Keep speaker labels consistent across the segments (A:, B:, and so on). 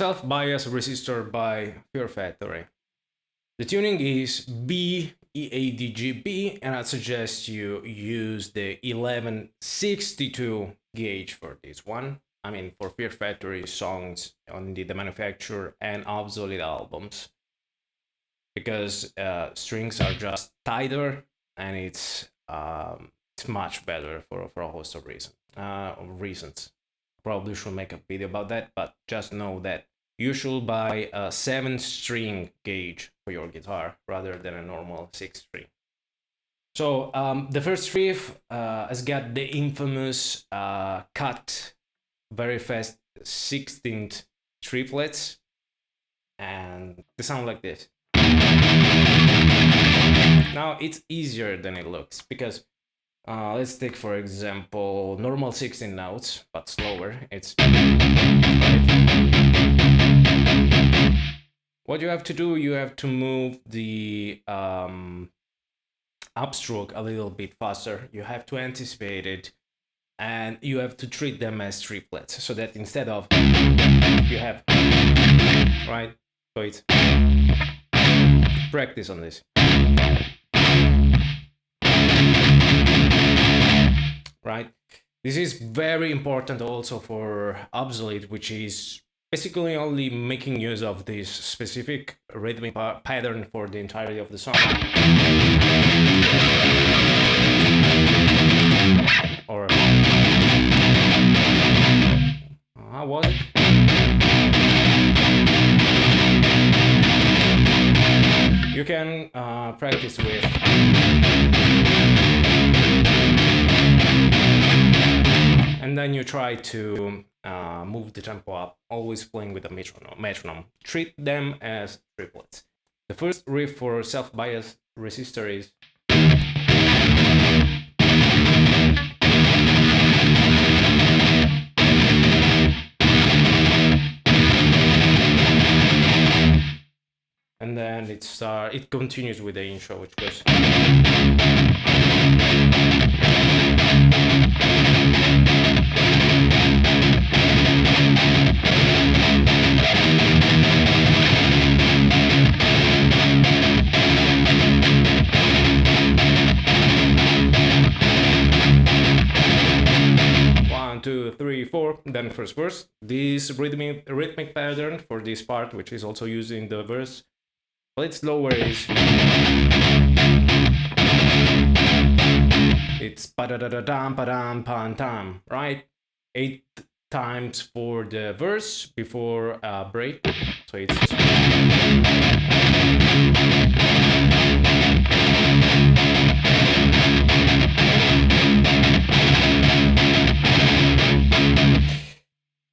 A: Self-Bias Resistor by Fear Factory. The tuning is B, EADGB, and I suggest you use the 1162 gauge for this one. I mean, for Fear Factory songs on the manufacturer and obsolete albums, because strings are just tighter and it's much better for a host of reasons. Probably should make a video about that, but just know that you should buy a 7-string gauge for your guitar rather than a normal 6-string. So the first riff has got the infamous cut very fast 16th triplets, and they sound like this. Now it's easier than it looks, because let's take for example normal 16 notes but slower. It's what you have to do, you have to move the upstroke a little bit faster. You have to anticipate it, and you have to treat them as triplets, so that instead of you have, right? So it's practice on this. Right? This is very important also for obsolete, which is basically only making use of this specific rhythmic pattern for the entirety of the song. Or how was it? You can practice with and then you try to move the tempo up, always playing with a metronome. Treat them as triplets. The first riff for Self-Bias Resistor is and then it continues with the intro, which goes. One, two, three, four. Then first verse. This rhythmic pattern for this part, which is also used in the verse, but it's lower, is it's pa-da-da-da-dam, pa-dam, pan-tam, right? 8 times for the verse before break. So it's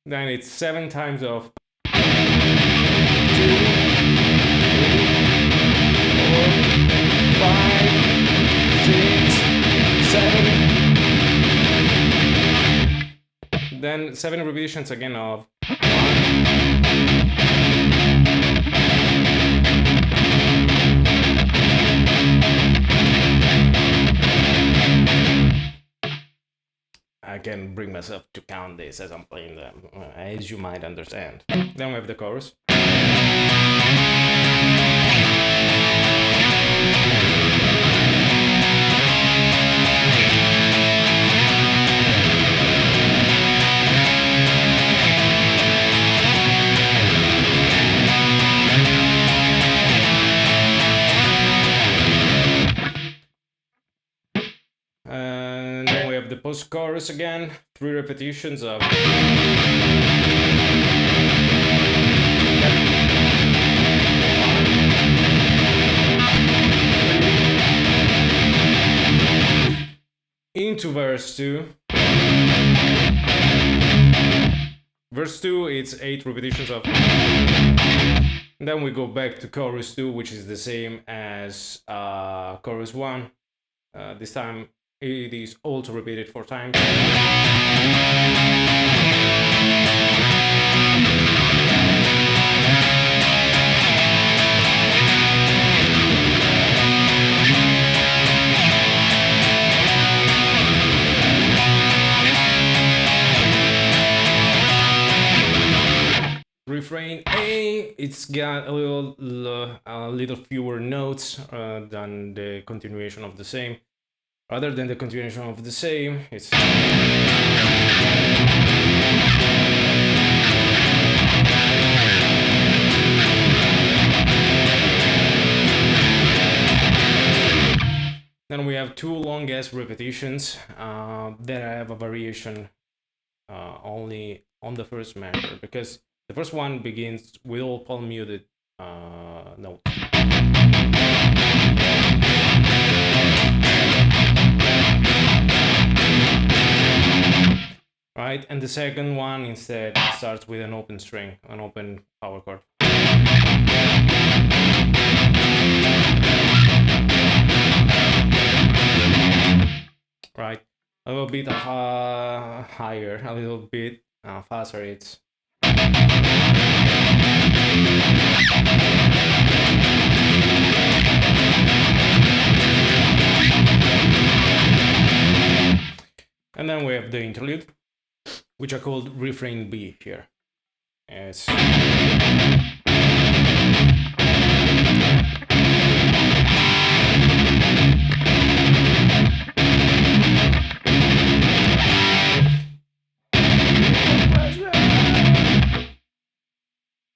A: then it's 7 times of 2, 3, 4, 5, 6, 7. Then 7 repetitions again of 1. I can bring myself to count this as I'm playing them, as you might understand. Then we have the chorus. And then we have the post-chorus again, 3 repetitions of into verse 2. Verse 2, it's 8 repetitions of. And then we go back to chorus 2, which is the same as chorus 1. This time it is also repeated 4 times. Refrain Only it's got a little fewer notes than the continuation of the same. Rather than the continuation of the same, it's then we have two long-ass repetitions that have a variation only on the first measure, because the first one begins with all palm muted notes. Right, and the second one instead starts with an open string, an open power chord. Right, a little bit higher, a little bit faster. It's and then we have the interlude, which are called Refrain B here. It's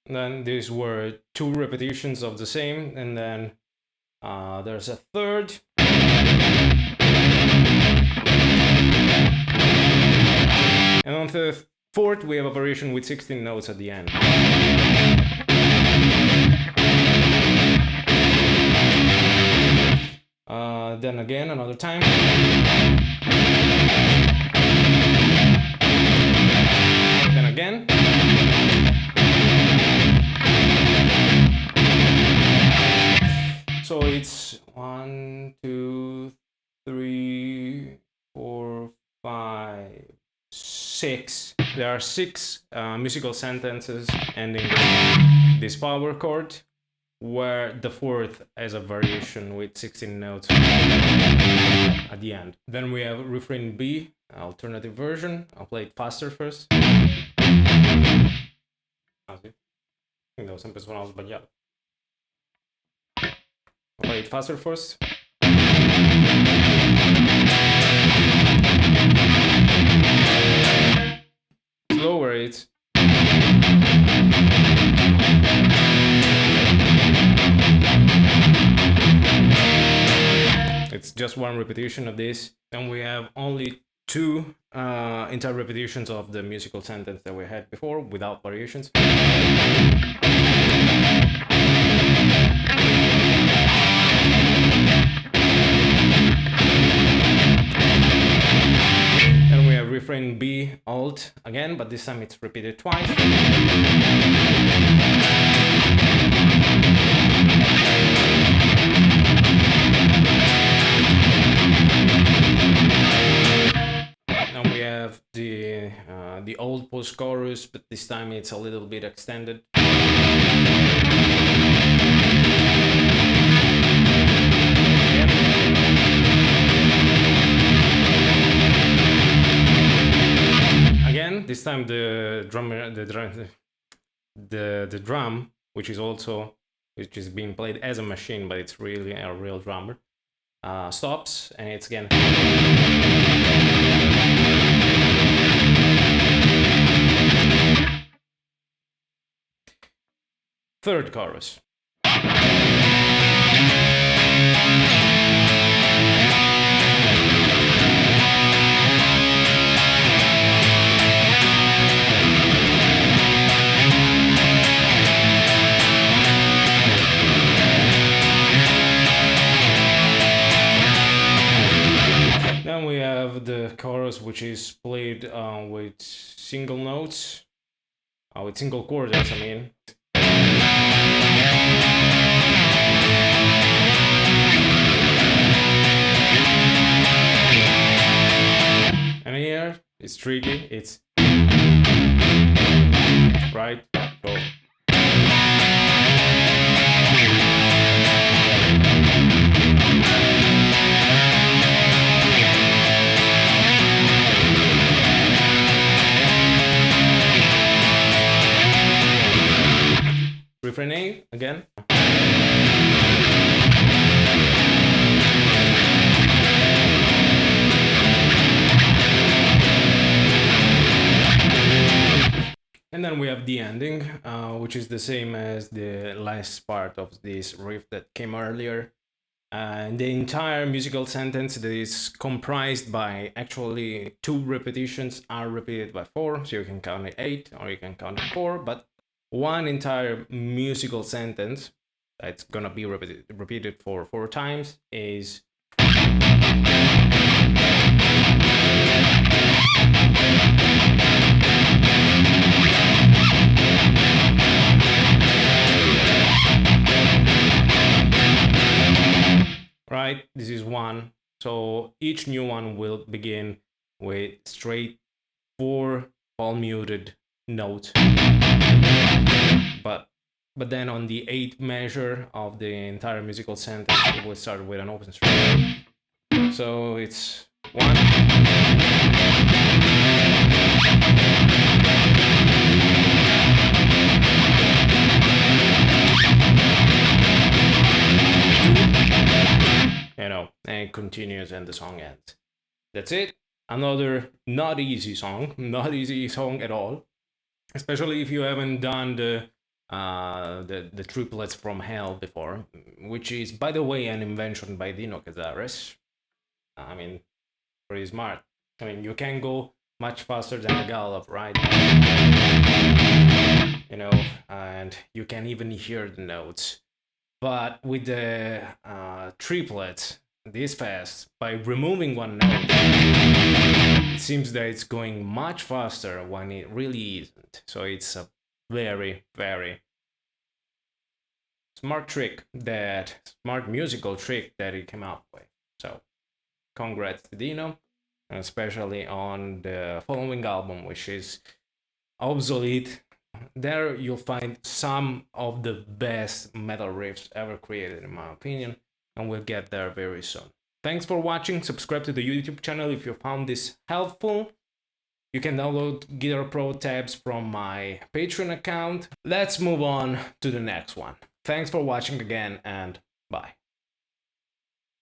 A: then these were two repetitions of the same, and then there's a third. And on the fourth, we have a variation with 16 notes at the end. Then again, another time. Then again. So it's 1, 2, 3, 4, 5, 6. There are 6 musical sentences ending with this power chord, where the fourth has a variation with 16 notes at the end. Then we have Refrain B, alternative version. I'll play it faster first. Ah, sì. Devo sempre suonare sbagliato. I'll play it faster first. Lower it. It's just one repetition of this. Then we have only 2 entire repetitions of the musical sentence that we had before without variations. Then we have Refrain B alt again, but this time it's repeated twice. Now we have the old post-chorus, but this time it's a little bit extended. Again, this time the drum, which is being played as a machine, but it's really a real drummer, stops, and it's again. Third chorus. Then we have the chorus, which is played with single notes, with single quarters, I mean. And here it's tricky, it's right, go. again. And then we have the ending, which is the same as the last part of this riff that came earlier. And the entire musical sentence that is comprised by actually 2 repetitions are repeated by 4, so you can count it 8 or you can count it 4, but one entire musical sentence that's gonna be repeated for 4 times is right. This is one. So each new one will begin with straight 4 all muted notes. But then on the 8th measure of the entire musical sentence, it will start with an open string. So it's 1. And it continues and the song ends. That's it. Another not easy song at all, especially if you haven't done the triplets from hell before, which is, by the way, an invention by Dino Cazares. I mean, pretty smart. I mean, you can go much faster than the gallop, right? And you can even hear the notes. But with the triplets this fast, by removing one note, it seems that it's going much faster when it really isn't. So it's a very, very smart musical trick that he came up with. So congrats to Dino, and especially on the following album, which is obsolete. There you'll find some of the best metal riffs ever created, in my opinion, and we'll get there very soon. Thanks for watching. Subscribe to the YouTube channel if you found this helpful. You can download Guitar Pro tabs from my Patreon account. Let's move on to the next one. Thanks for watching again, and bye.